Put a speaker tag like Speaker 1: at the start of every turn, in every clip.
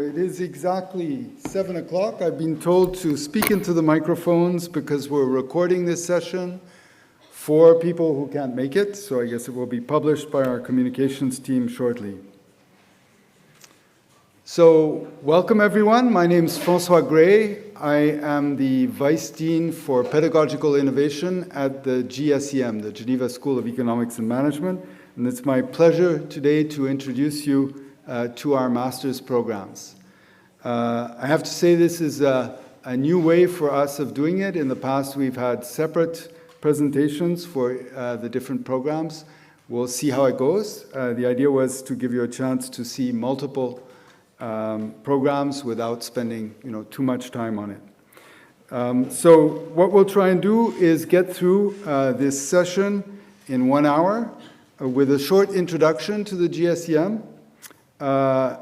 Speaker 1: it is exactly 7 o'clock. I've been told to speak into the microphones because we're recording this session for people who can't make it, so I guess it will be published by our communications team shortly. So, welcome everyone. My name is François Gray. I am the Vice Dean for Pedagogical Innovation at the GSEM, the Geneva School of Economics and Management, and it's my pleasure today to introduce you to our master's programs. I have to say this is a new way for us of doing it. In the past, we've had separate presentations for the different programs. We'll see how it goes. The idea was to give you a chance to see multiple programs without spending too much time on it. So what we'll try and do is get through this session in 1 hour with a short introduction to the GSEM,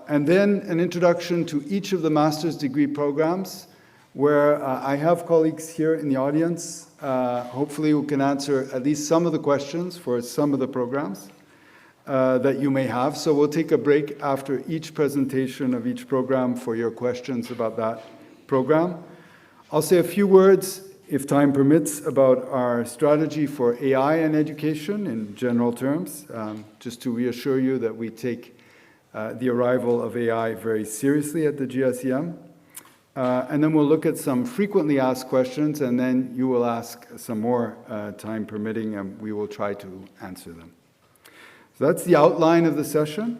Speaker 1: and then an introduction to each of the master's degree programs, where I have colleagues here in the audience, hopefully who can answer at least some of the questions for some of the programs that you may have. So we'll take a break after each presentation of each program for your questions about that program. I'll say a few words, if time permits, about our strategy for AI and education in general terms, just to reassure you that we take the arrival of AI very seriously at the GSEM. And then we'll look at some frequently asked questions, and then you will ask some more, time permitting, and we will try to answer them. So that's the outline of the session.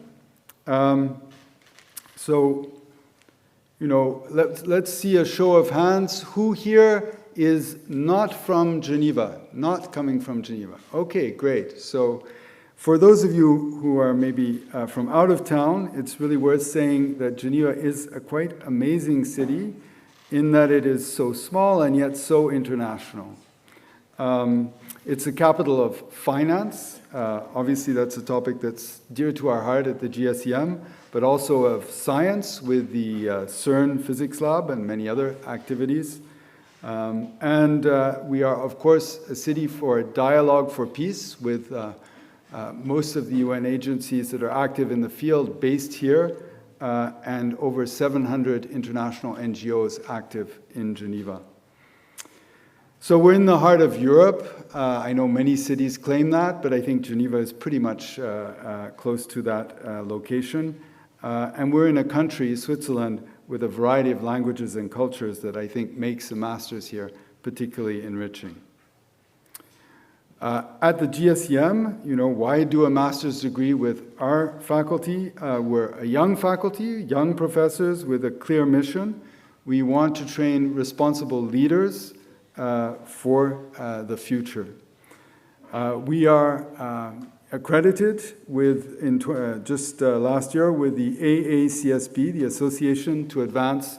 Speaker 1: Let's see a show of hands. Who here is not from Geneva, not coming from Geneva? Okay, great. So for those of you who are maybe from out of town, it's really worth saying that Geneva is a quite amazing city in that it is so small and yet so international. It's the capital of finance. Obviously, that's a topic that's dear to our heart at the GSEM, but also of science with the CERN Physics Lab and many other activities. And we are, of course, a city for dialogue for peace with most of the UN agencies that are active in the field based here, and over 700 international NGOs active in Geneva. So we're in the heart of Europe. I know many cities claim that, but I think Geneva is pretty much close to that location. And we're in a country, Switzerland, with a variety of languages and cultures that I think makes a master's here particularly enriching. At the GSEM, why do a master's degree with our faculty? We're a young faculty, young professors with a clear mission. We want to train responsible leaders for the future. We are accredited with, just last year, with the AACSB, the Association to Advance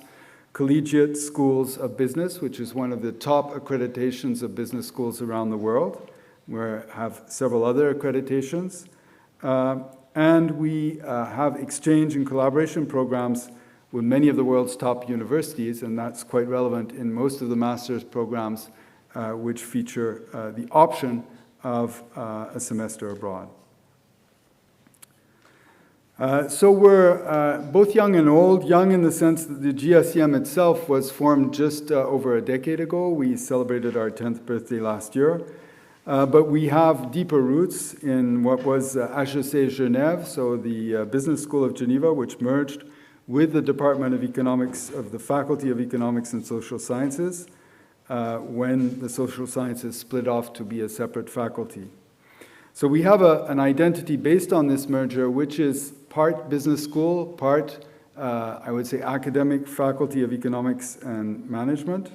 Speaker 1: Collegiate Schools of Business, which is one of the top accreditations of business schools around the world. We have several other accreditations. And we have exchange and collaboration programs with many of the world's top universities, and that's quite relevant in most of the master's programs which feature the option of a semester abroad. So we're both young and old, young in the sense that the GSEM itself was formed just over a decade ago. We celebrated our 10th birthday last year. But we have deeper roots in what was HEC Genève, so the Business School of Geneva, which merged with the Department of Economics of the Faculty of Economics and Social Sciences when the social sciences split off to be a separate faculty. So we have an identity based on this merger, which is part business school, part, I would say, academic faculty of economics and management.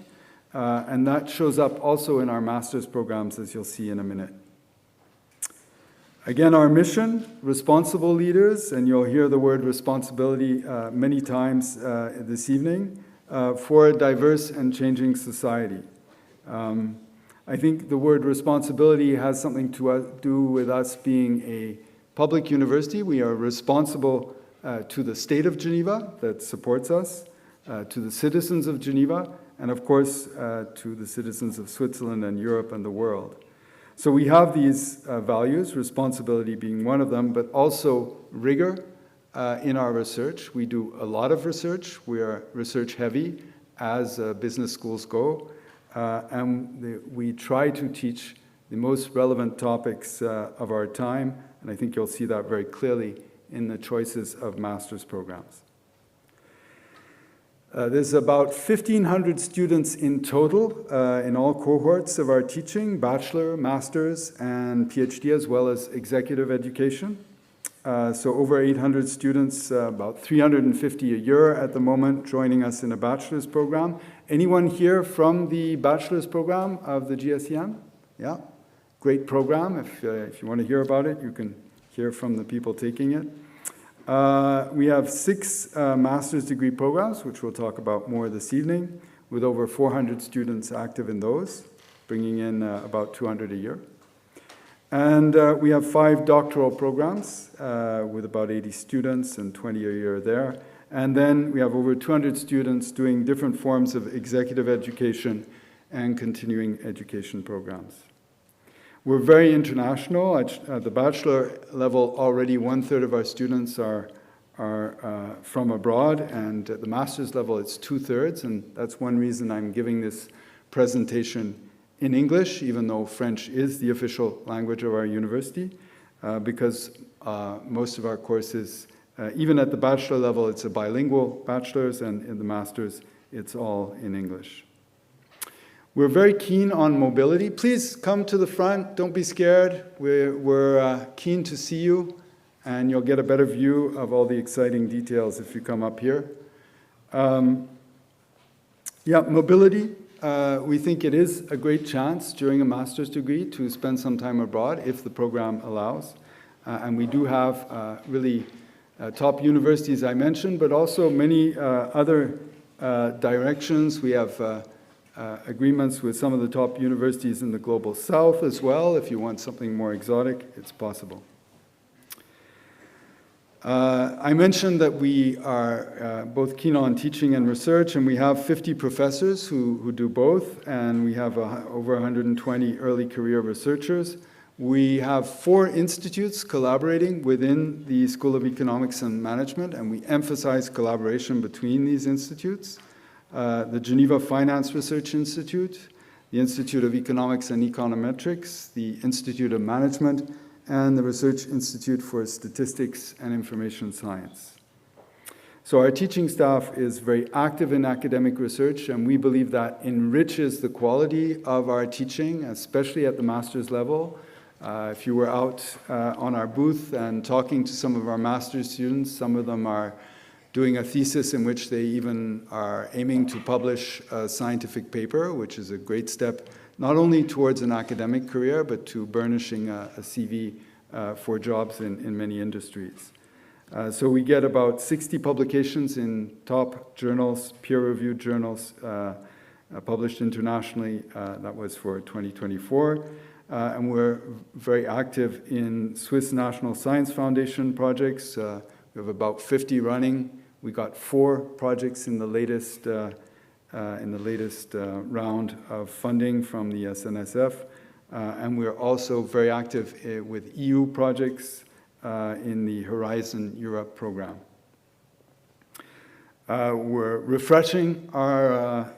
Speaker 1: And that shows up also in our master's programs, as you'll see in a minute. Again, our mission, responsible leaders, and you'll hear the word responsibility many times this evening, for a diverse and changing society. I think the word responsibility has something to do with us being a public university. We are responsible to the state of Geneva that supports us, to the citizens of Geneva, and of course to the citizens of Switzerland and Europe and the world. So we have these values, responsibility being one of them, but also rigor, in our research. We do a lot of research. We are research heavy as business schools go. And we try to teach the most relevant topics of our time. And I think you'll see that very clearly in the choices of master's programs. There's about 1,500 students in total in all cohorts of our teaching, bachelor, master's, and PhD, as well as executive education. So over 800 students, about 350 a year at the moment, joining us in a bachelor's program. Anyone here from the bachelor's program of the GSEM? Yeah, great program. If you want to hear about it, you can hear from the people taking it. We have 6 master's degree programs, which we'll talk about more this evening, with over 400 students active in those, bringing in about 200 a year. And we have 5 doctoral programs with about 80 students and 20 a year there. And then we have over 200 students doing different forms of executive education and continuing education programs. We're very international. At the bachelor level, already 1/3 of our students are from abroad, and at the master's level, it's 2/3, and that's one reason I'm giving this presentation in English, even though French is the official language of our university, because most of our courses, even at the bachelor level, it's a bilingual bachelor's, and in the master's, it's all in English. We're very keen on mobility. Please come to the front. Don't be scared. We're keen to see you, and you'll get a better view of all the exciting details if you come up here. Mobility. We think it is a great chance during a master's degree to spend some time abroad if the program allows. And we do have really top universities I mentioned, but also many other directions. We have agreements with some of the top universities in the global south as well. If you want something more exotic, it's possible. I mentioned that we are both keen on teaching and research, and we have 50 professors who do both, and we have over 120 early career researchers. We have 4 institutes collaborating within the School of Economics and Management, and we emphasize collaboration between these institutes. The Geneva Finance Research Institute, the Institute of Economics and Econometrics, the Institute of Management, and the Research Institute for Statistics and Information Science. So our teaching staff is very active in academic research, and we believe that enriches the quality of our teaching, especially at the master's level. If you were out on our booth and talking to some of our master's students, some of them are doing a thesis in which they even are aiming to publish a scientific paper, which is a great step not only towards an academic career, but to burnishing a CV for jobs in many industries. So we get about 60 publications in top journals, peer-reviewed journals, published internationally. That was for 2024. And we're very active in Swiss National Science Foundation projects. We have about 50 running. We got 4 projects in the latest round of funding from the SNSF, and we're also very active with EU projects in the Horizon Europe program. We're refreshing our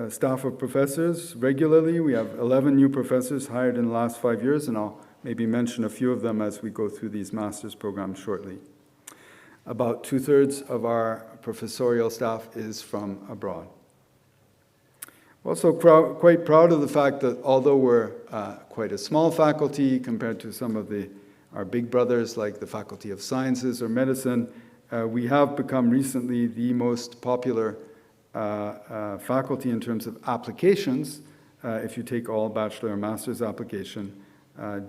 Speaker 1: staff of professors regularly. We have 11 new professors hired in the last 5 years, and I'll maybe mention a few of them as we go through these master's programs shortly. About 2/3 of our professorial staff is from abroad. We're also quite proud of the fact that although we're quite a small faculty compared to some of our big brothers like the Faculty of Sciences or Medicine, we have become recently the most popular faculty in terms of applications, if you take all bachelor and master's application,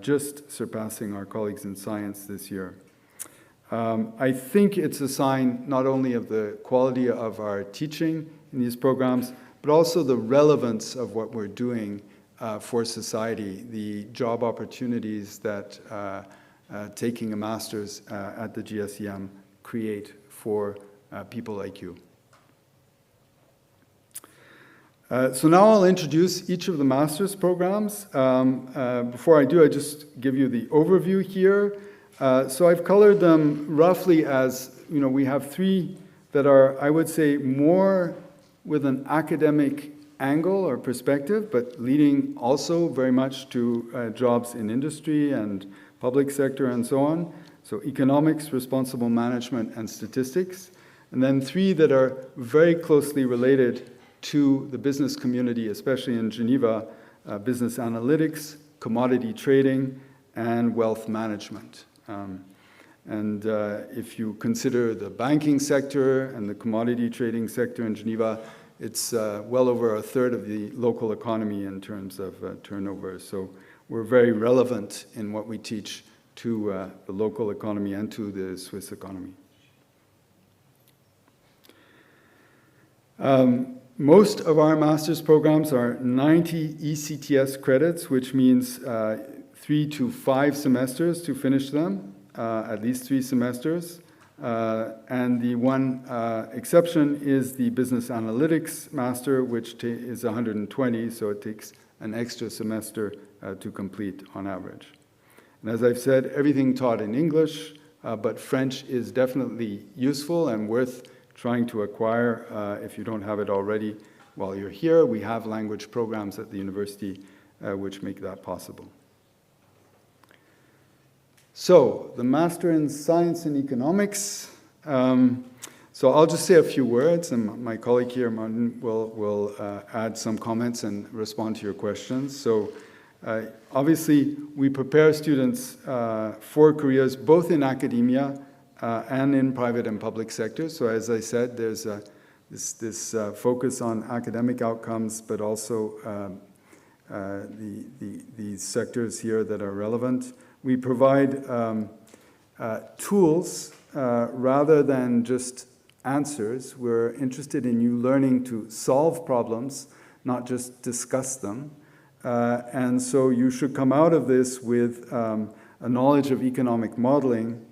Speaker 1: just surpassing our colleagues in science this year. I think it's a sign not only of the quality of our teaching in these programs, but also the relevance of what we're doing for society, the job opportunities that taking a master's at the GSEM create for people like you. So now I'll introduce each of the master's programs. Before I do, I just give you the overview here. So I've colored them roughly as, we have three that are, I would say, more with an academic angle or perspective, but leading also very much to jobs in industry and public sector and so on. So economics, responsible management, and statistics. And then three that are very closely related to the business community, especially in Geneva, business analytics, commodity trading, and wealth management. If you consider the banking sector and the commodity trading sector in Geneva, it's well over a third of the local economy in terms of turnover. So we're very relevant in what we teach to the local economy and to the Swiss economy. Most of our master's programs are 90 ECTS credits, which means 3 to 5 semesters to finish them, at least 3 semesters. And the one exception is the business analytics master, which is 120, so it takes an extra semester to complete on average. And as I've said, everything taught in English, but French is definitely useful and worth trying to acquire if you don't have it already while you're here. We have language programs at the university which make that possible. So, the Master in Science and Economics. So I'll just say a few words, and my colleague here, Martin, will add some comments and respond to your questions. So, obviously, we prepare students for careers both in academia and in private and public sectors. So as I said, there's this focus on academic outcomes, but also the sectors here that are relevant. We provide tools rather than just answers. We're interested in you learning to solve problems, not just discuss them. And so you should come out of this with a knowledge of economic modeling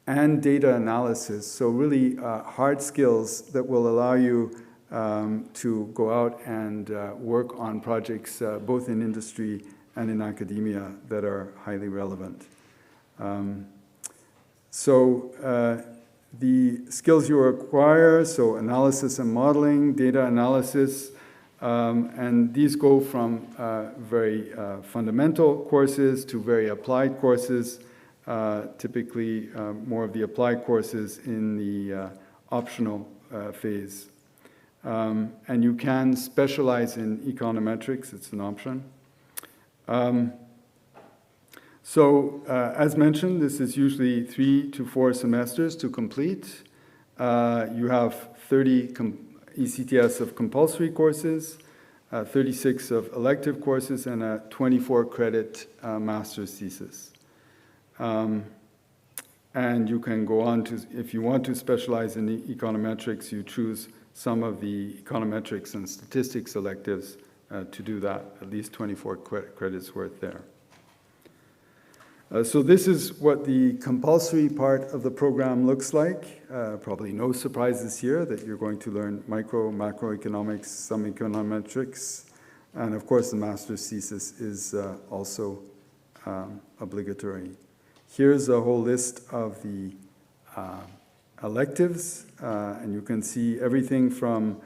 Speaker 1: and data analysis. So really hard skills that will allow you to go out and work on projects both in industry and in academia that are highly relevant. The skills you acquire, so analysis and modeling, data analysis, and these go from very fundamental courses to very applied courses, typically more of the applied courses in the optional phase. And you can specialize in econometrics, it's an option. As mentioned, this is usually 3 to 4 semesters to complete. You have 30 ECTS of compulsory courses, 36 of elective courses, and a 24-credit master's thesis. And you can go on to, if you want to specialize in econometrics, you choose some of the econometrics and statistics electives to do that, at least 24 credits worth there. So this is what the compulsory part of the program looks like. Probably no surprises here that you're going to learn macroeconomics, some econometrics, and of course the master's thesis is also obligatory. Here's a whole list of the electives, and you can see everything from,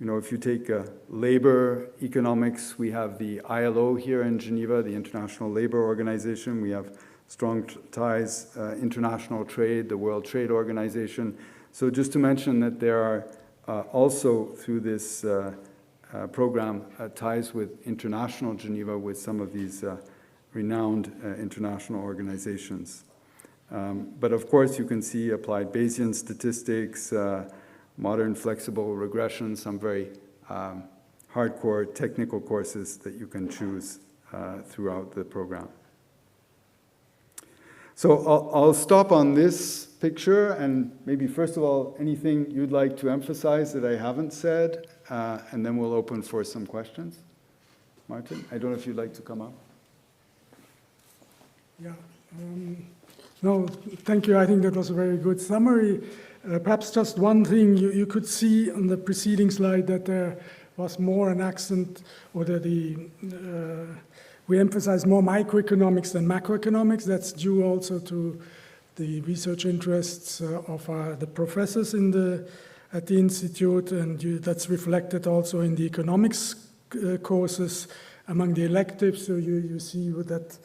Speaker 1: if you take labor economics, we have the ILO here in Geneva, the International Labor Organization. We have strong ties, international trade, the World Trade Organization. So just to mention that there are also through this program ties with international Geneva with some of these renowned international organizations. But of course you can see applied Bayesian statistics, modern flexible regression, some very hardcore technical courses that you can choose throughout the program. So I'll stop on this picture, and maybe first of all, anything you'd like to emphasize that I haven't said, and then we'll open for some questions. Martin, I don't know if you'd like to come up.
Speaker 2: Yeah. No, thank you. I think that was a very good summary. Perhaps just one thing, you could see on the preceding slide that there was more an accent, or that we emphasize more microeconomics than macroeconomics. That's due also to the research interests of the professors at the institute, and that's reflected also in the economics courses among the electives. So you see that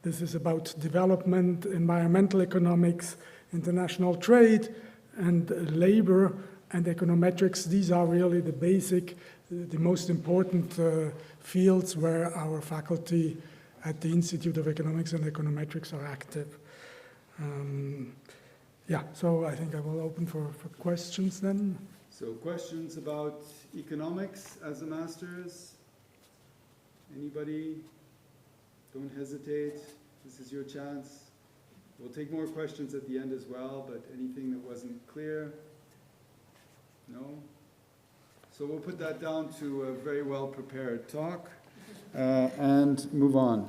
Speaker 2: this is about development, environmental economics, international trade, and labor and econometrics. These are really the basic, the most important fields where our faculty at the Institute of Economics and Econometrics are active. Yeah, so I think I will open for questions then.
Speaker 1: So questions about economics as a master's? Anybody? Don't hesitate. This is your chance. We'll take more questions at the end as well, but anything that wasn't clear? No? So we'll put that down to a very well-prepared talk and move on.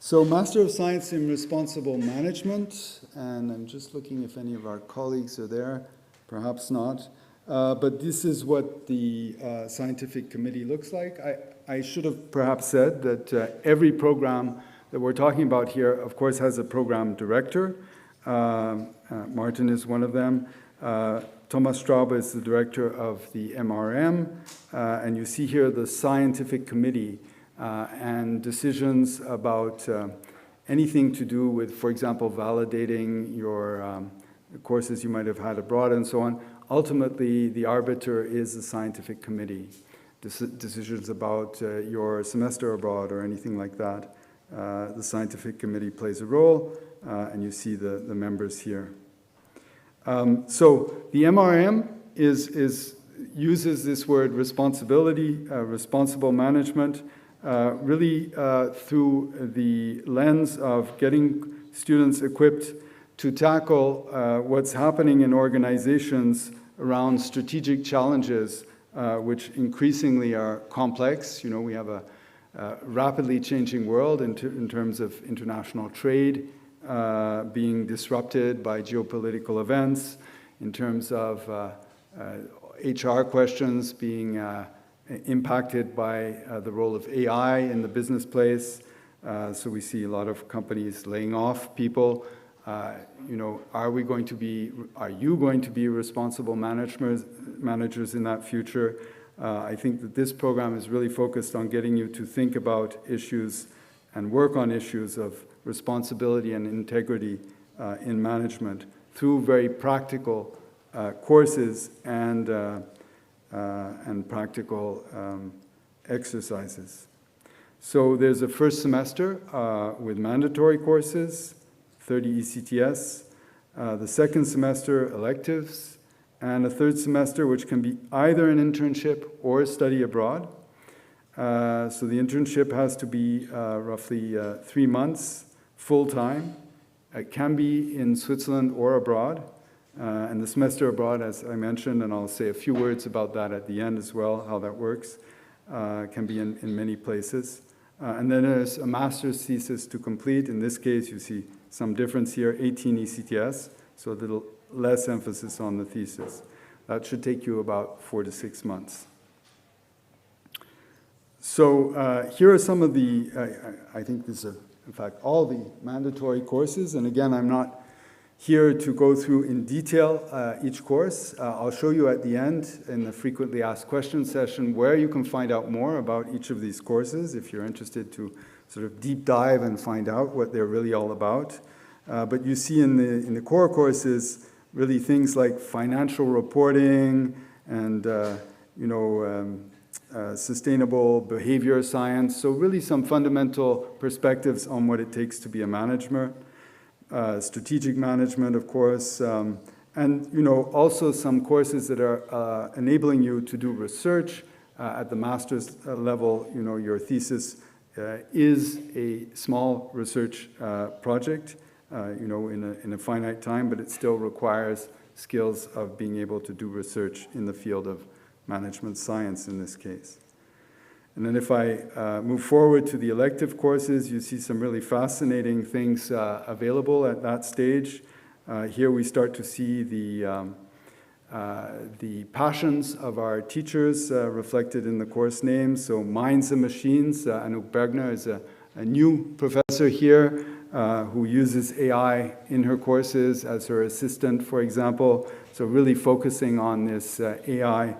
Speaker 1: So Master of Science in Responsible Management, and I'm just looking if any of our colleagues are there, perhaps not. But this is what the scientific committee looks like. I should have perhaps said that every program that we're talking about here, of course, has a program director. Martin is one of them. Thomas Straube is the director of the MRM. And you see here the scientific committee and decisions about anything to do with, for example, validating your courses you might have had abroad and so on. Ultimately, the arbiter is the scientific committee. Decisions about your semester abroad or anything like that. The scientific committee plays a role, and you see the members here. So the MRM uses this word responsibility, responsible management, really through the lens of getting students equipped to tackle what's happening in organizations around strategic challenges, which increasingly are complex. You know, we have a rapidly changing world in terms of international trade being disrupted by geopolitical events, in terms of HR questions being impacted by the role of AI in the business place. So we see a lot of companies laying off people. You know, are you going to be responsible managers in that future? I think that this program is really focused on getting you to think about issues and work on issues of responsibility and integrity in management through very practical courses and practical exercises. So there's a first semester with mandatory courses, 30 ECTS, the second semester electives, and a third semester which can be either an internship or a study abroad. So the internship has to be roughly 3 months, full-time. It can be in Switzerland or abroad. And the semester abroad, as I mentioned, and I'll say a few words about that at the end as well, how that works, can be in many places. And then there's a master's thesis to complete. In this case, you see some difference here, 18 ECTS, so a little less emphasis on the thesis. That should take you about 4 to 6 months. So here are some of the, I think these are, in fact, all the mandatory courses. And again, I'm not here to go through in detail each course. I'll show you at the end in the frequently asked questions session where you can find out more about each of these courses if you're interested to sort of deep dive and find out what they're really all about. But you see in the core courses really things like financial reporting and sustainable behavior science. So really some fundamental perspectives on what it takes to be a manager. Strategic management, of course, and also some courses that are enabling you to do research at the master's level. Your thesis is a small research project, in a finite time, but it still requires skills of being able to do research in the field of management science in this case. And then if I move forward to the elective courses, you see some really fascinating things available at that stage. Here we start to see the passions of our teachers reflected in the course names. So Minds and Machines, Anouk Bergner is a new professor here who uses AI in her courses as her assistant, for example. So really focusing on this AI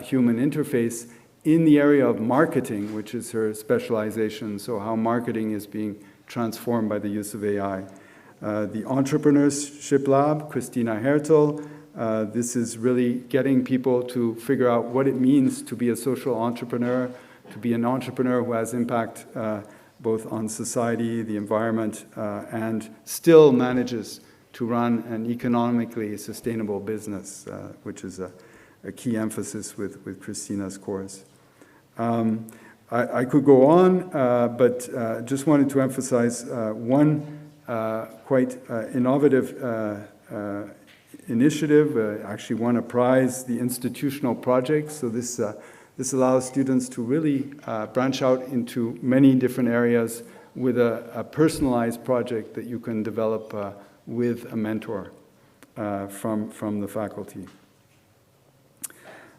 Speaker 1: human interface in the area of marketing, which is her specialization, so how marketing is being transformed by the use of AI. The Entrepreneurship Lab, Christina Hertel, this is really getting people to figure out what it means to be a social entrepreneur, to be an entrepreneur who has impact both on society, the environment, and still manages to run an economically sustainable business, which is a key emphasis with Christina's course. I could go on, but just wanted to emphasize one quite innovative initiative, actually won a prize, the institutional project. So this allows students to really branch out into many different areas with a personalized project that you can develop with a mentor from the faculty.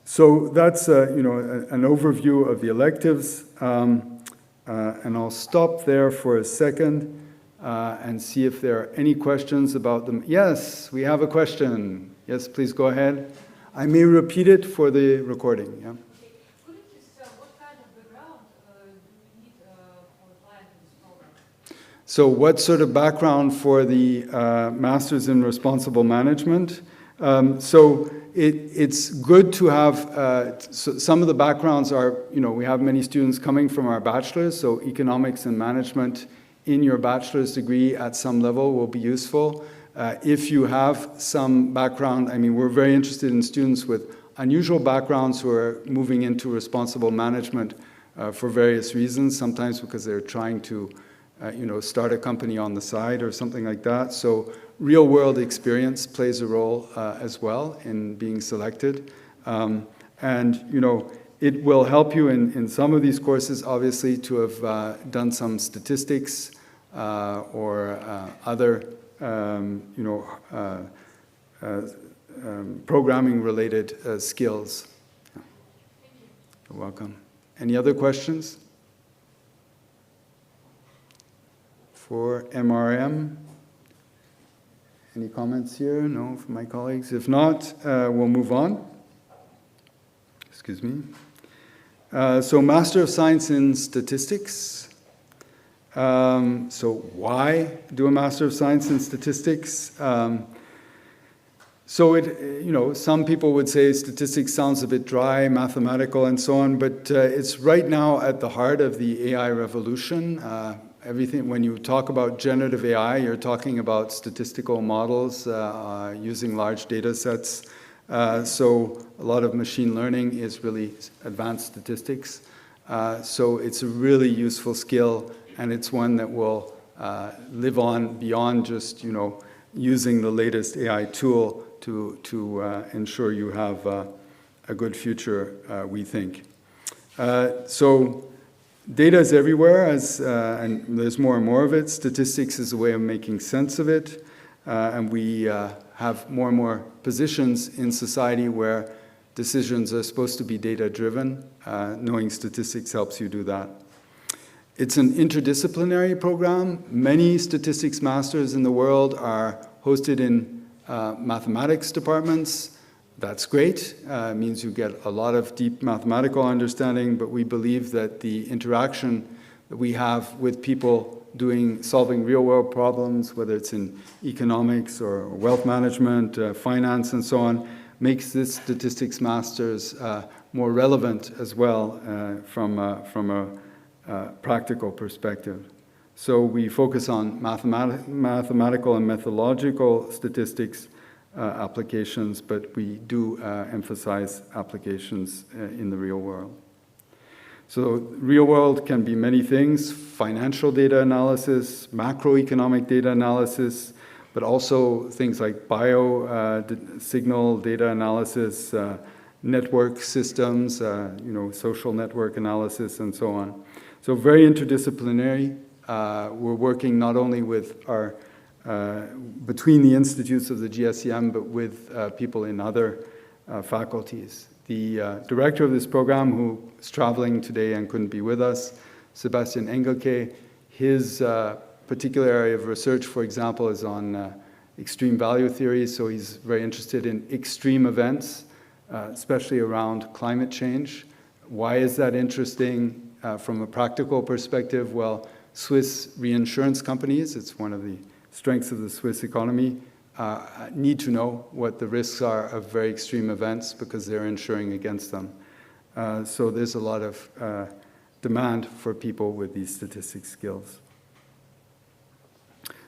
Speaker 1: So that's an overview of the electives, and I'll stop there for a second and see if there are any questions about them. Yes, we have a question. Yes, please go ahead. I may repeat it for the recording. Yeah.
Speaker 3: Okay. Could you please tell what kind of background do we need for applying to this program?
Speaker 1: So what sort of background for the Masters in Responsible Management? So it's good to have, so some of the backgrounds are, we have many students coming from our bachelor's, so economics and management in your bachelor's degree at some level will be useful. If you have some background, I mean, we're very interested in students with unusual backgrounds who are moving into responsible management for various reasons, sometimes because they're trying to start a company on the side or something like that. So real-world experience plays a role as well in being selected. It will help you in some of these courses, obviously, to have done some statistics or other, programming-related skills. You're welcome. Any other questions for MRM? Any comments here? No, from my colleagues? If not, we'll move on. Excuse me. So Master of Science in Statistics. So why do a Master of Science in Statistics? So some people would say statistics sounds a bit dry, mathematical, and so on, but it's right now at the heart of the AI revolution. Everything, when you talk about generative AI, you're talking about statistical models using large data sets. So a lot of machine learning is really advanced statistics. So it's a really useful skill, and it's one that will live on beyond just using the latest AI tool to ensure you have a good future, we think. So data is everywhere, and there's more and more of it. Statistics is a way of making sense of it, and we have more and more positions in society where decisions are supposed to be data-driven. Knowing statistics helps you do that. It's an interdisciplinary program. Many statistics masters in the world are hosted in mathematics departments. That's great. It means you get a lot of deep mathematical understanding, but we believe that the interaction that we have with people solving real-world problems, whether it's in economics or wealth management, finance, and so on, makes this statistics masters more relevant as well from a practical perspective. So we focus on mathematical and methodological statistics applications, but we do emphasize applications in the real world. So real world can be many things: financial data analysis, macroeconomic data analysis, but also things like signal data analysis, network systems, social network analysis, and so on. So very interdisciplinary. We're working not only with between the institutes of the GSEM, but with people in other faculties. The director of this program, who is traveling today and couldn't be with us, Sebastian Engelke, his particular area of research, for example, is on extreme value theory, so he's very interested in extreme events, especially around climate change. Why is that interesting from a practical perspective? Well, Swiss reinsurance companies, it's one of the strengths of the Swiss economy, need to know what the risks are of very extreme events because they're insuring against them. So there's a lot of demand for people with these statistics skills.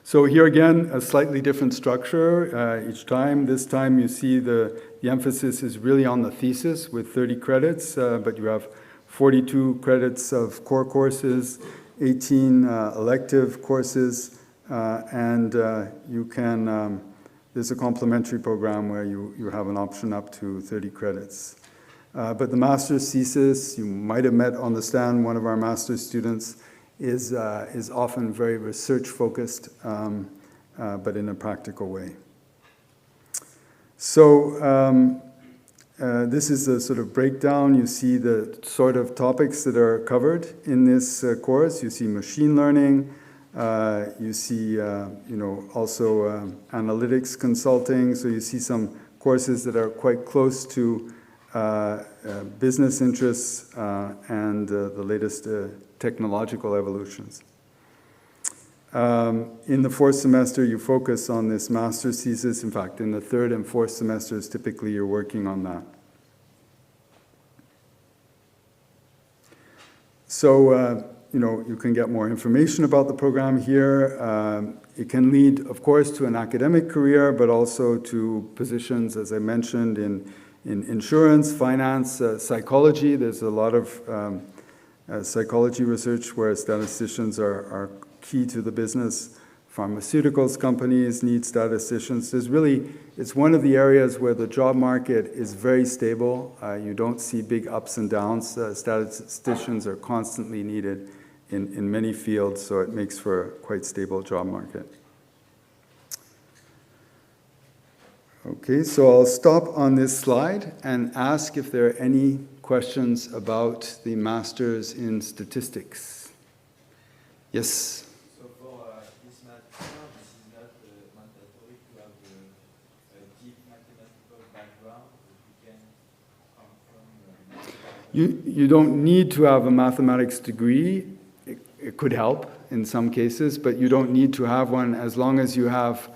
Speaker 1: So here again, a slightly different structure each time. This time you see the emphasis is really on the thesis with 30 credits, but you have 42 credits of core courses, 18 elective courses, and you can, there's a complementary program where you have an option up to 30 credits. But the master's thesis, you might have met on the stand one of our master's students, is often very research-focused, but in a practical way. So this is a sort of breakdown. You see the sort of topics that are covered in this course. You see machine learning. You see, also analytics consulting. So you see some courses that are quite close to business interests and the latest technological evolutions. In the fourth semester, you focus on this master's thesis. In fact, in the third and fourth semesters, typically you're working on that. So, you can get more information about the program here. It can lead, of course, to an academic career, but also to positions, as I mentioned, in insurance, finance, psychology. There's a lot of psychology research where statisticians are key to the business. Pharmaceuticals companies need statisticians. It's one of the areas where the job market is very stable. You don't see big ups and downs. Statisticians are constantly needed in many fields, so it makes for a quite stable job market. Okay, so I'll stop on this slide and ask if there are any questions about the Masters in Statistics. Yes?
Speaker 4: So for this master, this is not mandatory to have a deep mathematical background that you can come from.
Speaker 1: You don't need to have a mathematics degree. It could help in some cases, but you don't need to have one as long as you have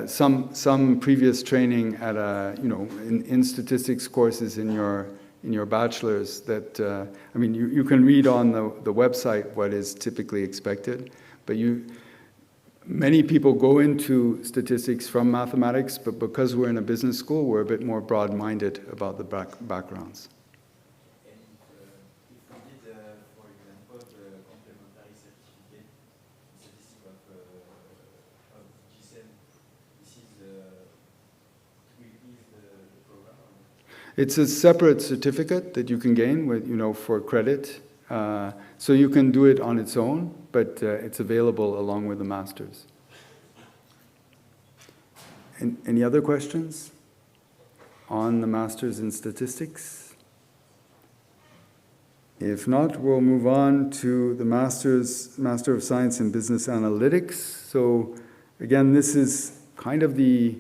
Speaker 1: some previous training at in statistics courses in your bachelor's. That you can read on the website what is typically expected, but many people go into statistics from mathematics, but because we're in a business school, we're a bit more broad-minded about the backgrounds.
Speaker 4: And if we did, for example, the complementary certificate in statistics of GSEM, this is will ease the program?
Speaker 1: It's a separate certificate that you can gain for credit. So you can do it on its own, but it's available along with the master's. Any other questions on the master's in statistics? If not, we'll move on to the Master of Science in Business Analytics. So again, this is kind of the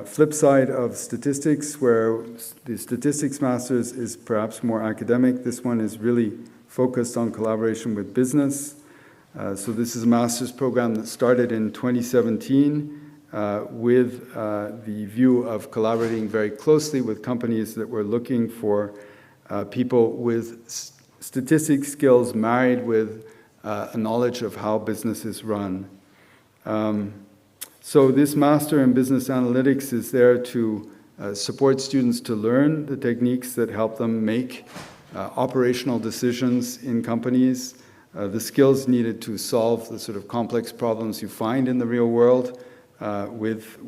Speaker 1: flip side of statistics, where the statistics master's is perhaps more academic. This one is really focused on collaboration with business. So this is a master's program that started in 2017 with the view of collaborating very closely with companies that were looking for people with statistics skills married with a knowledge of how businesses run. So this Master in Business Analytics is there to support students to learn the techniques that help them make operational decisions in companies, the skills needed to solve the sort of complex problems you find in the real world with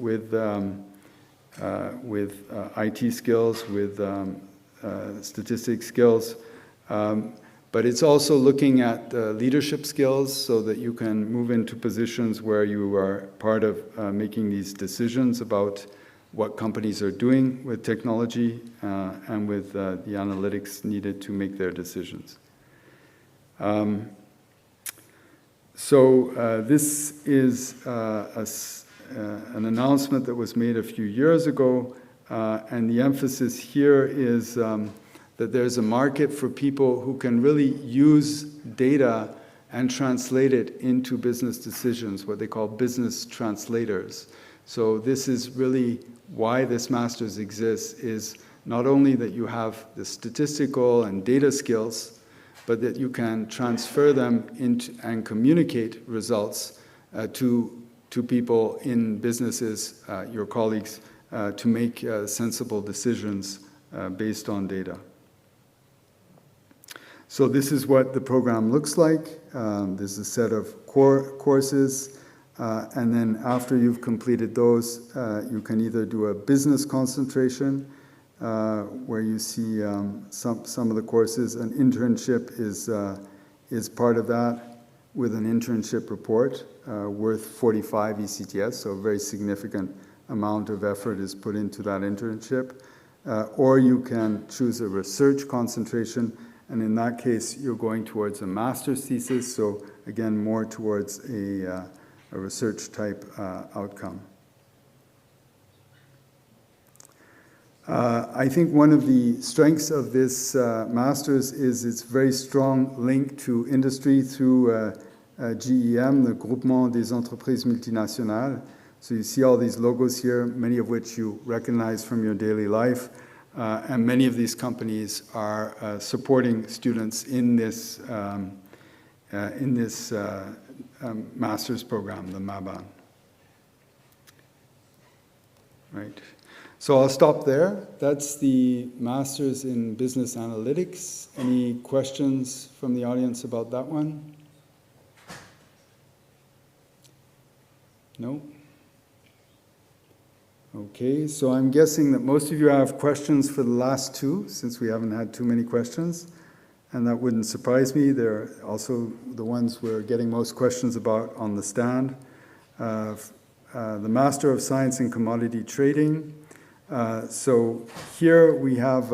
Speaker 1: IT skills, with statistics skills. But it's also looking at leadership skills so that you can move into positions where you are part of making these decisions about what companies are doing with technology and with the analytics needed to make their decisions. This is an announcement that was made a few years ago, and the emphasis here is that there's a market for people who can really use data and translate it into business decisions, what they call business translators. So this is really why this master's exists, is not only that you have the statistical and data skills, but that you can transfer them into and communicate results to people in businesses, your colleagues, to make sensible decisions based on data. So this is what the program looks like. There's a set of core courses, and then after you've completed those, you can either do a business concentration, where you see some of the courses. An internship is part of that, with an internship report worth 45 ECTS, so a very significant amount of effort is put into that internship. Or you can choose a research concentration, and in that case, you're going towards a master's thesis, so again, more towards a research type outcome. I think one of the strengths of this master's is its very strong link to industry through GEM, the Groupement des Entreprises Multinationales. So you see all these logos here, many of which you recognize from your daily life. And many of these companies are supporting students in this master's program, the MABAN. Right. So I'll stop there. That's the Master's in Business Analytics. Any questions from the audience about that one? No? Okay, so I'm guessing that most of you have questions for the last two, since we haven't had too many questions. And that wouldn't surprise me. They're also the ones we're getting most questions about on the stand. The Master of Science in Commodity Trading. So here we have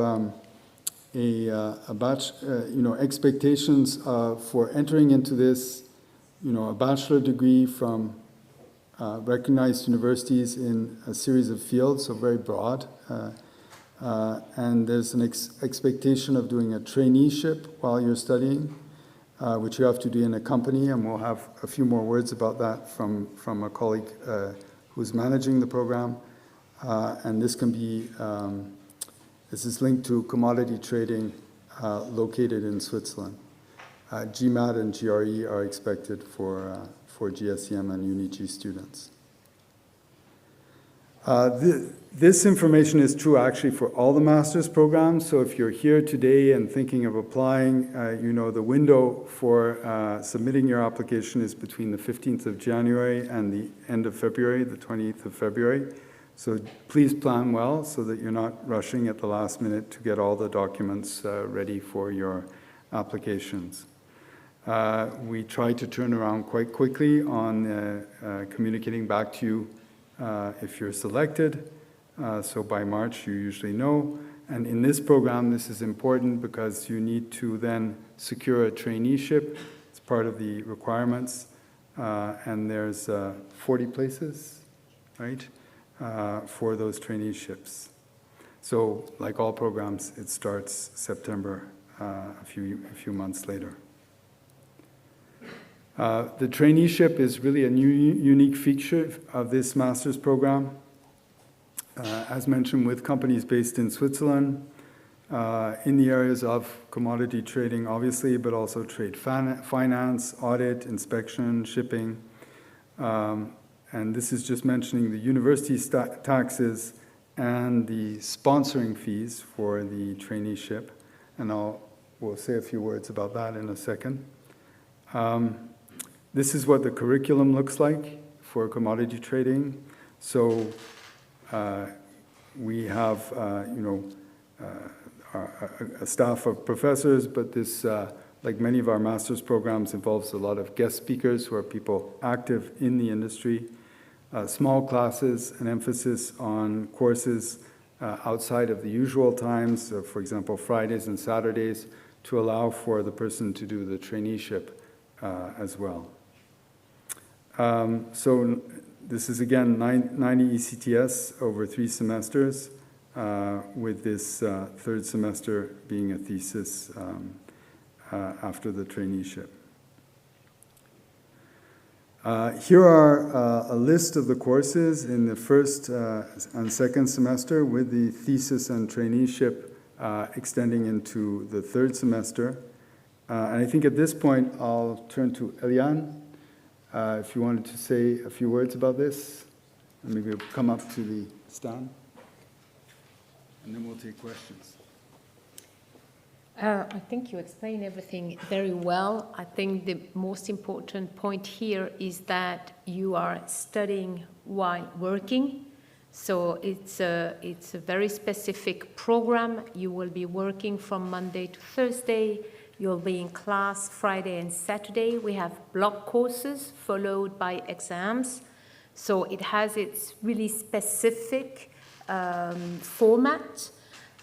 Speaker 1: expectations for entering into this, a bachelor degree from recognized universities in a series of fields, so very broad. And there's an expectation of doing a traineeship while you're studying, which you have to do in a company, and we'll have a few more words about that from a colleague who's managing the program. And this can be, this is linked to commodity trading located in Switzerland. GMAT and GRE are expected for GSEM and UniG students. This information is true actually for all the master's programs. So if you're here today and thinking of applying, the window for submitting your application is between the 15th of January and the end of February, the 20th of February. So please plan well so that you're not rushing at the last minute to get all the documents ready for your applications. We try to turn around quite quickly on communicating back to you if you're selected. So by March, you usually know. And in this program, this is important because you need to then secure a traineeship. It's part of the requirements. And there's 40 places, right, for those traineeships. So like all programs, it starts September, a few months later. The traineeship is really a new, unique feature of this master's program. As mentioned, with companies based in Switzerland, in the areas of commodity trading, obviously, but also trade finance, audit, inspection, shipping. And this is just mentioning the university taxes and the sponsoring fees for the traineeship. And we'll say a few words about that in a second. This is what the curriculum looks like for commodity trading. So we have, a staff of professors, but this, like many of our master's programs, involves a lot of guest speakers who are people active in the industry. Small classes, an emphasis on courses outside of the usual times, for example, Fridays and Saturdays, to allow for the person to do the traineeship as well. So this is again 90 ECTS over 3 semesters, with this third semester being a thesis after the traineeship. Here are a list of the courses in the first and second semester, with the thesis and traineeship extending into the third semester. And I think at this point I'll turn to Eliane, if you wanted to say a few words about this, and maybe we'll come up to the stand, and then we'll take questions.
Speaker 5: I think you explained everything very well. I think the most important point here is that you are studying while working. So it's a very specific program. You will be working from Monday to Thursday. You'll be in class Friday and Saturday. We have block courses followed by exams. So it has its really specific format.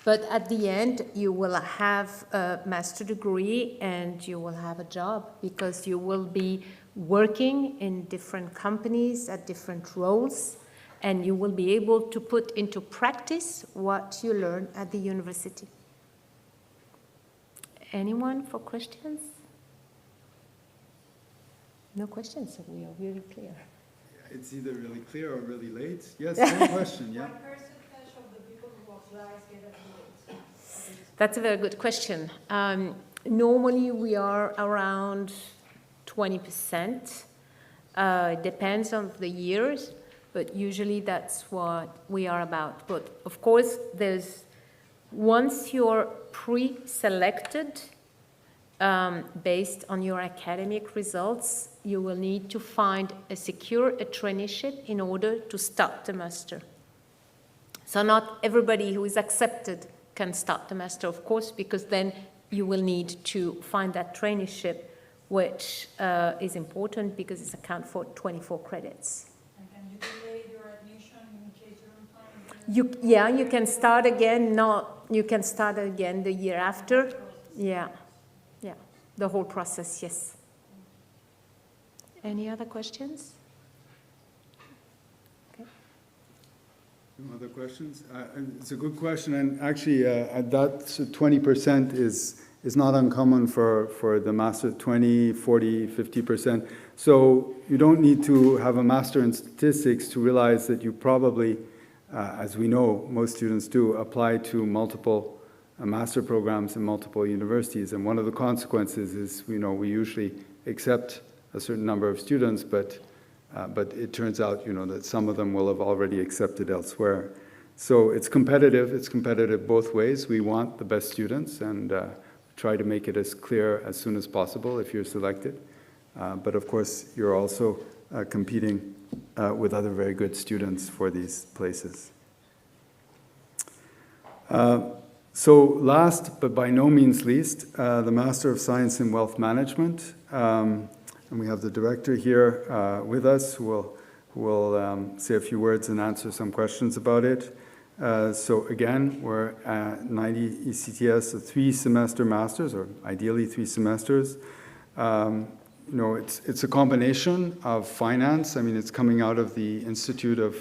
Speaker 5: But at the end, you will have a master's degree and you will have a job, because you will be working in different companies at different roles, and you will be able to put into practice what you learn at the university. Anyone for questions? No questions, so we are really clear.
Speaker 1: It's either really clear or really late. Yes, one question, yeah.
Speaker 3: What percentage of the people who apply get a grade?
Speaker 5: That's a very good question. Normally, we are around 20%. It depends on the years, but usually that's what we are about. But of course, once you're pre-selected based on your academic results, you will need to find a traineeship in order to start the master. So not everybody who is accepted can start the master, of course, because then you will need to find that traineeship, which is important because it's account for 24 credits.
Speaker 3: And can you delay your admission in case you don't find?
Speaker 5: You can start again. You can start again the year after. Yeah, the whole process. Yes. Any other questions?
Speaker 1: No other questions? It's a good question, and actually that 20% is not uncommon for the master, 20, 40, 50%. So you don't need to have a master in statistics to realize that you probably, as we know, most students do, apply to multiple master programs in multiple universities. And one of the consequences is, we usually accept a certain number of students, but it turns out, that some of them will have already accepted elsewhere. So it's competitive. It's competitive both ways. We want the best students and try to make it as clear as soon as possible if you're selected. But of course, you're also competing with other very good students for these places. So last, but by no means least, the Master of Science in Wealth Management. And we have the director here with us who will say a few words and answer some questions about it. So again, we're at 90 ECTS, a 3-semester master's, or ideally 3 semesters. It's a combination of finance. I mean, it's coming out of the Institute of,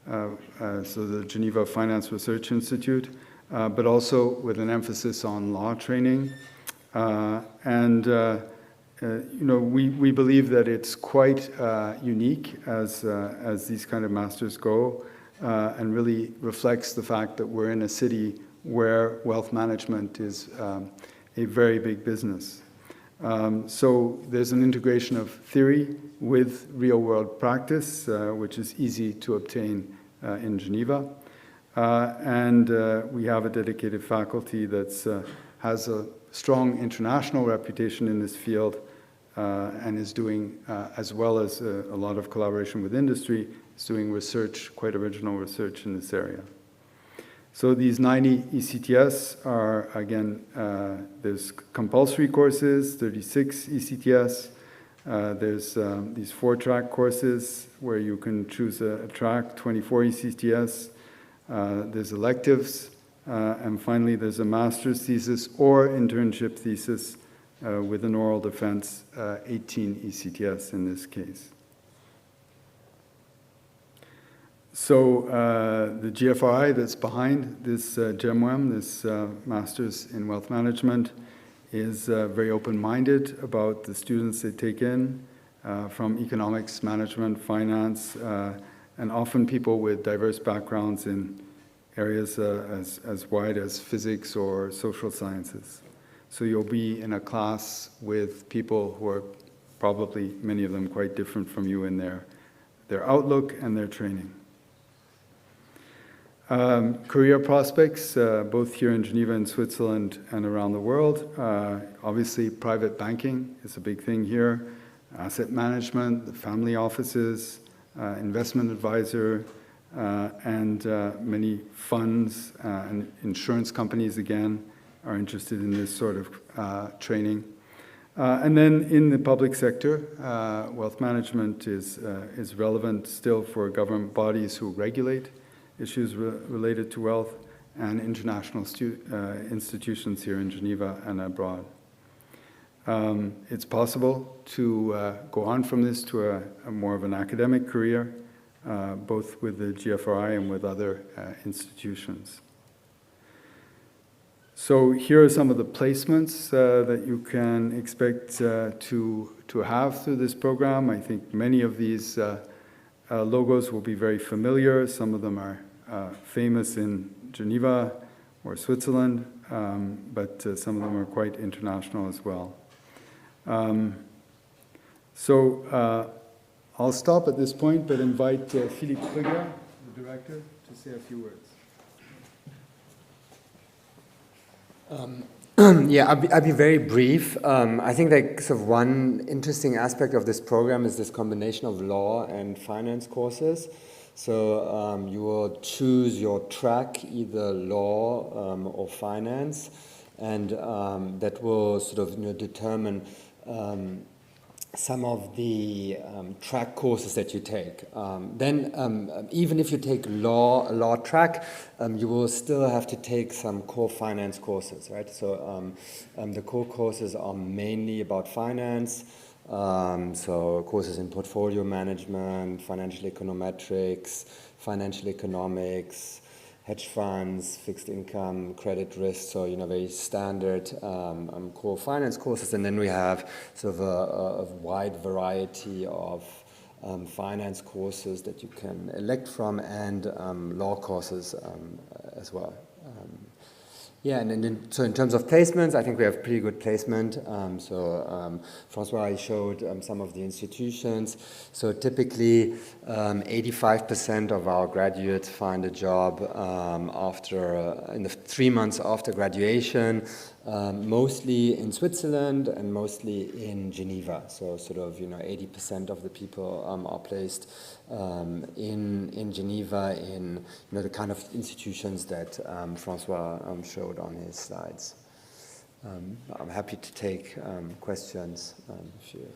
Speaker 1: so the Geneva Finance Research Institute, but also with an emphasis on law training. We believe that it's quite unique as these kind of masters go, and really reflects the fact that we're in a city where wealth management is a very big business. So there's an integration of theory with real-world practice, which is easy to obtain in Geneva. And we have a dedicated faculty that has a strong international reputation in this field, and is doing, as well as a lot of collaboration with industry, is doing research, quite original research in this area. So these 90 ECTS are, again, there's compulsory courses, 36 ECTS. There's these 4-track courses where you can choose a track, 24 ECTS. There's electives. And finally, there's a master's thesis or internship thesis with an oral defense, 18 ECTS in this case. So the GFRI that's behind this GEMWEM, this Master's in Wealth Management, is very open-minded about the students they take in from economics, management, finance, and often people with diverse backgrounds in areas as wide as physics or social sciences. So you'll be in a class with people who are probably, many of them, quite different from you in their outlook and their training. Career prospects, both here in Geneva and Switzerland and around the world. Obviously, private banking is a big thing here. Asset management, the family offices, investment advisor, and many funds and insurance companies, again, are interested in this sort of training. And then in the public sector, wealth management is relevant still for government bodies who regulate issues related to wealth, and international institutions here in Geneva and abroad. It's possible to go on from this to a more of an academic career, both with the GFRI and with other institutions. So here are some of the placements that you can expect to have through this program. I think many of these logos will be very familiar. Some of them are famous in Geneva or Switzerland, but some of them are quite international as well. So I'll stop at this point, but invite Philippe Krüger, the director, to say a few words.
Speaker 6: Yeah, I'll be very brief. I think that sort of one interesting aspect of this program is this combination of law and finance courses. So you will choose your track, either law or finance, and that will sort of determine some of the track courses that you take. Then even if you take a law track, you will still have to take some core finance courses, right? So the core courses are mainly about finance, so courses in portfolio management, financial econometrics, financial economics, hedge funds, fixed income, credit risk, so very standard core finance courses. And then we have sort of a wide variety of finance courses that you can elect from, and law courses as well. Yeah, and then, so in terms of placements, I think we have pretty good placement. Francois showed some of the institutions. So typically, 85% of our graduates find a job in the 3 months after graduation, mostly in Switzerland and mostly in Geneva. So sort of 80% of the people are placed in Geneva in the kind of institutions that Francois showed on his slides. I'm happy to take questions if you.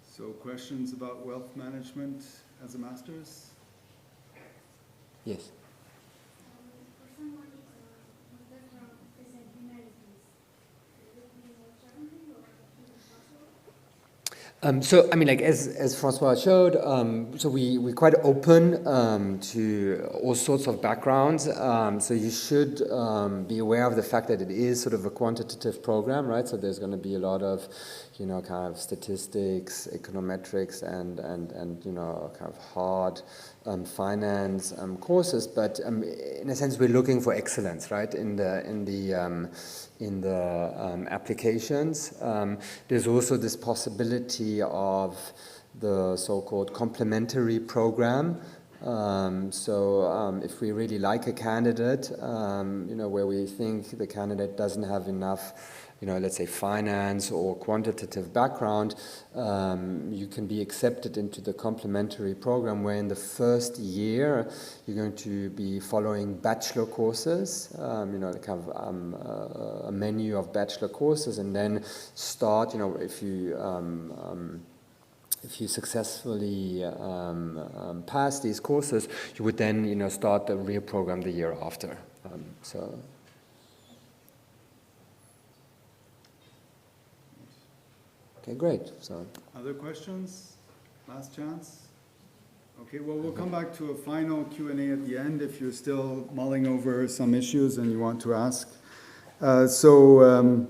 Speaker 1: So questions about wealth management as a master's?
Speaker 6: Yes.
Speaker 7: For someone whose background is in humanities, will it be more challenging or even possible?
Speaker 6: So, I mean, like as Francois showed, so we're quite open to all sorts of backgrounds. So you should be aware of the fact that it is sort of a quantitative program, right? So there's going to be a lot of, kind of statistics, econometrics, and kind of hard finance courses. But in a sense, we're looking for excellence, right? In the applications. There's also this possibility of the so-called complementary program. If we really like a candidate, where we think the candidate doesn't have enough, let's say finance or quantitative background, you can be accepted into the complementary program, where in the first year you're going to be following bachelor courses, kind of a menu of bachelor courses, and then start, if you successfully pass these courses, you would then, start the real program the year after. Okay, great. So.
Speaker 1: Other questions? Last chance? Okay, well, we'll come back to a final Q&A at the end if you're still mulling over some issues and you want to ask. So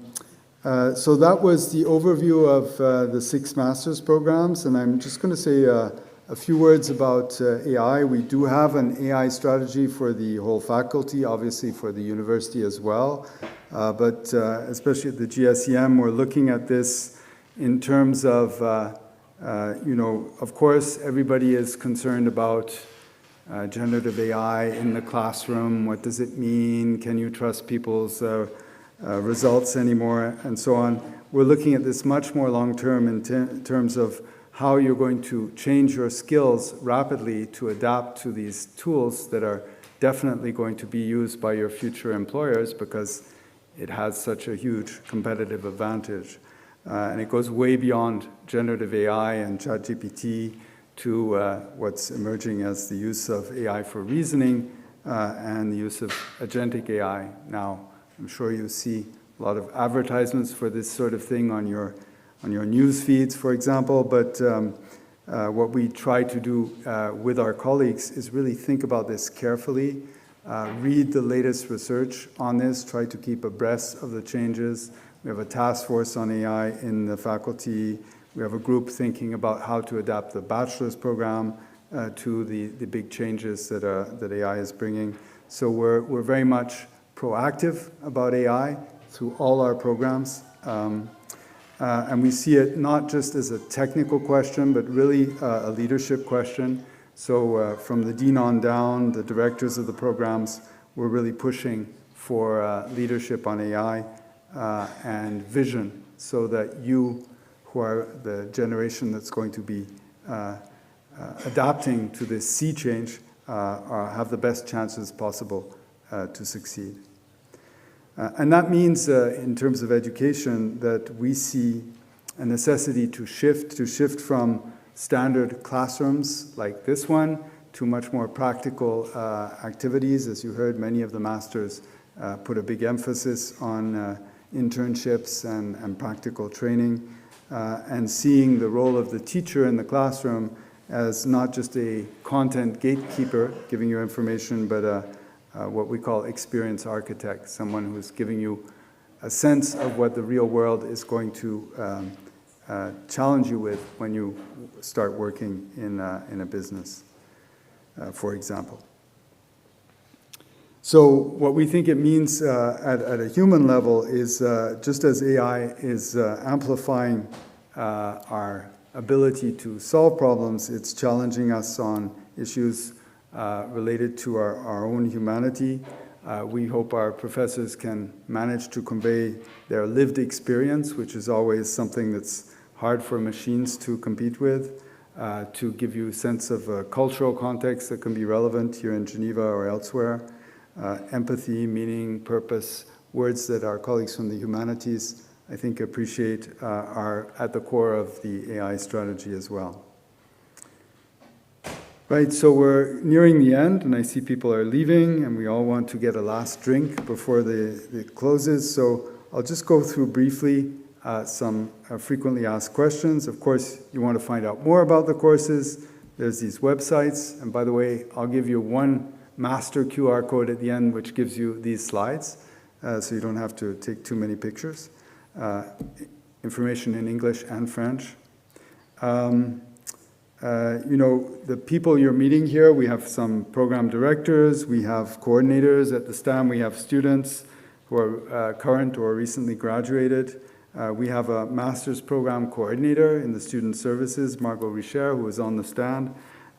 Speaker 1: that was the overview of the 6 master's programs, and I'm just going to say a few words about AI. We do have an AI strategy for the whole faculty, obviously for the university as well, but especially at the GSEM, we're looking at this in terms of of course, everybody is concerned about generative AI in the classroom. What does it mean? Can you trust people's results anymore? And so on. We're looking at this much more long-term in terms of how you're going to change your skills rapidly to adapt to these tools that are definitely going to be used by your future employers because it has such a huge competitive advantage. And it goes way beyond generative AI and ChatGPT to what's emerging as the use of AI for reasoning and the use of agentic AI. Now, I'm sure you see a lot of advertisements for this sort of thing on your news feeds, for example, but what we try to do with our colleagues is really think about this carefully, read the latest research on this, try to keep abreast of the changes. We have a task force on AI in the faculty. We have a group thinking about how to adapt the bachelor's program to the big changes that AI is bringing. So we're very much proactive about AI through all our programs. And we see it not just as a technical question, but really a leadership question. So from the dean on down, the directors of the programs, we're really pushing for leadership on AI. And vision, so that you, who are the generation that's going to be adapting to this sea change, have the best chances possible to succeed. And that means, in terms of education, that we see a necessity to shift from standard classrooms like this one to much more practical activities. As you heard, many of the masters put a big emphasis on internships and practical training, and seeing the role of the teacher in the classroom as not just a content gatekeeper giving you information, but what we call experience architect, someone who's giving you a sense of what the real world is going to challenge you with when you start working in a business, for example. So what we think it means at a human level is just as AI is amplifying our ability to solve problems, it's challenging us on issues related to our own humanity. We hope our professors can manage to convey their lived experience, which is always something that's hard for machines to compete with, to give you a sense of a cultural context that can be relevant here in Geneva or elsewhere. Empathy, meaning, purpose, words that our colleagues from the humanities, I think, appreciate are at the core of the AI strategy as well. Right, so we're nearing the end, and I see people are leaving, and we all want to get a last drink before it closes. So I'll just go through briefly some frequently asked questions. Of course, you want to find out more about the courses. There's these websites, and by the way, I'll give you one master QR code at the end, which gives you these slides, so you don't have to take too many pictures. Information in English and French. The people you're meeting here, we have some program directors, we have coordinators at the stand, we have students who are current or recently graduated. We have a master's program coordinator in the student services, Margot Richer, who is on the stand.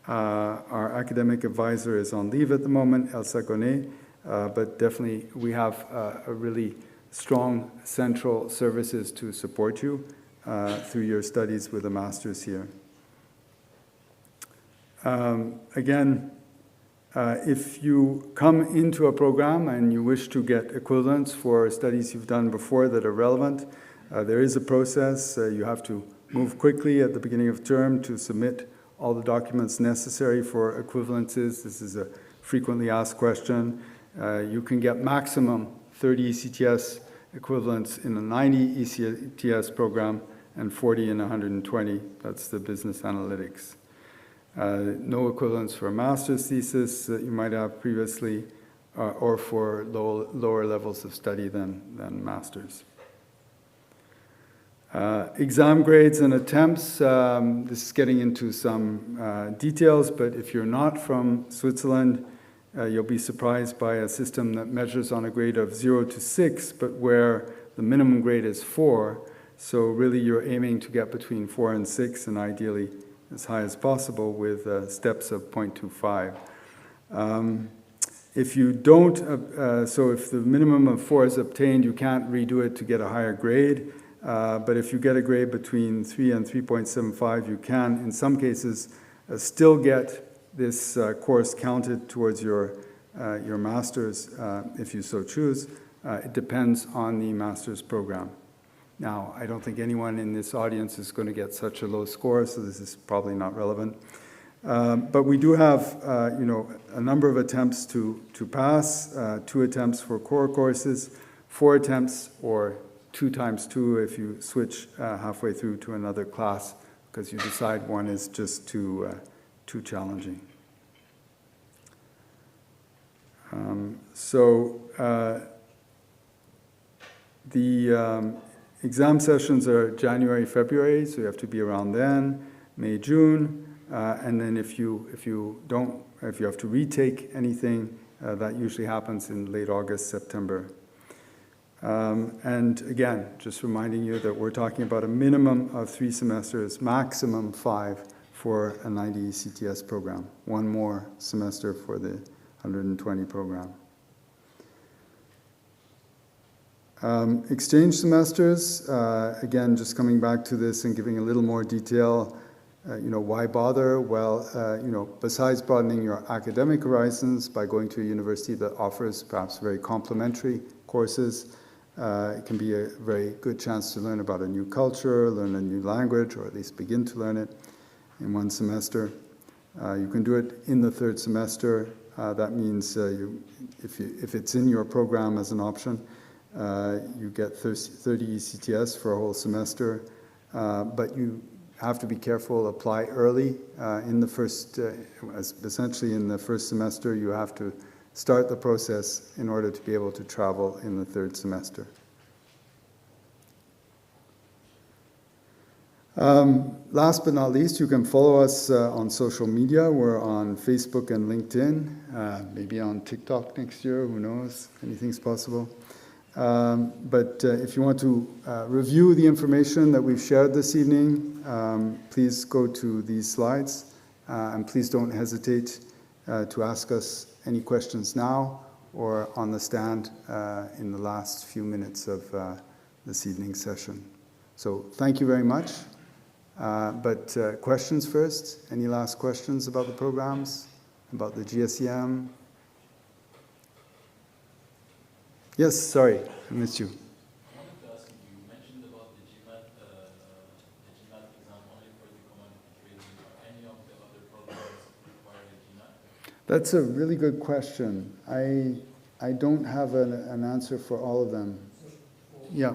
Speaker 1: Our academic advisor is on leave at the moment, Elsa Gonnet, but definitely we have a really strong central services to support you through your studies with a master's here. Again, if you come into a program and you wish to get equivalents for studies you've done before that are relevant, there is a process. You have to move quickly at the beginning of term to submit all the documents necessary for equivalences. This is a frequently asked question. You can get maximum 30 ECTS equivalents in a 90 ECTS program and 40 in 120. That's the business analytics. No equivalence for a master's thesis that you might have previously, or for lower levels of study than master's. Exam grades and attempts, this is getting into some details, but if you're not from Switzerland, you'll be surprised by a system that measures on a grade of 0 to 6, but where the minimum grade is 4. So really you're aiming to get between 4 and 6, and ideally as high as possible with steps of 0.25. If you don't, so if the minimum of 4 is obtained, you can't redo it to get a higher grade. But if you get a grade between 3 and 3.75, you can, in some cases, still get this course counted towards your master's if you so choose. It depends on the master's program. Now, I don't think anyone in this audience is going to get such a low score, so this is probably not relevant. But we do have, a number of attempts to pass, 2 attempts for core courses, 4 attempts, or 2 times 2 if you switch halfway through to another class because you decide one is just too challenging. The exam sessions are January, February, so you have to be around then, May, June, and then if you have to retake anything, that usually happens in late August, September. And again, just reminding you that we're talking about a minimum of 3 semesters, maximum 5 for a 90 CTS program, 1 more semester for the 120 program. Exchange semesters, again, just coming back to this and giving a little more detail, why bother? Well, besides broadening your academic horizons by going to a university that offers perhaps very complementary courses, it can be a very good chance to learn about a new culture, learn a new language, or at least begin to learn it in 1 semester. You can do it in the 3rd semester. That means if it's in your program as an option, you get 30 ECTS for a whole semester, but you have to be careful, apply early. In the first, essentially in the 1st semester, you have to start the process in order to be able to travel in the 3rd semester. Last but not least, you can follow us on social media. We're on Facebook and LinkedIn, maybe on TikTok next year, who knows, anything's possible. But if you want to review the information that we've shared this evening, please go to these slides, and please don't hesitate to ask us any questions now or on the stand in the last few minutes of this evening's session. So thank you very much. But questions first? Any last questions about the programs, about the GSEM? Yes, sorry, I missed you.
Speaker 8: I wanted to ask you mentioned about the GMAT exam only for the commodity trading. Are any of the other programs require the GMAT?
Speaker 1: That's a really good question. I don't have an answer for all of them. Yeah.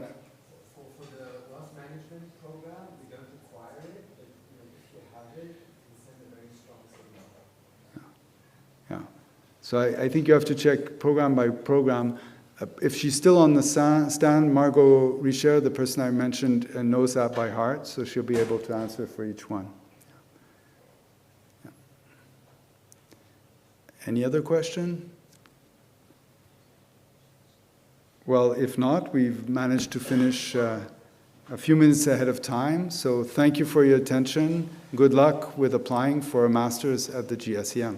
Speaker 9: For the wealth management program, we don't require it, but if you have it, it sends a very strong signal.
Speaker 1: Yeah. So I think you have to check program by program. If she's still on the stand, Margot Richer, the person I mentioned, knows that by heart, so she'll be able to answer for each one. Yeah. Any other question? Well, if not, we've managed to finish a few minutes ahead of time, so thank you for your attention. Good luck with applying for a master's at the GSEM.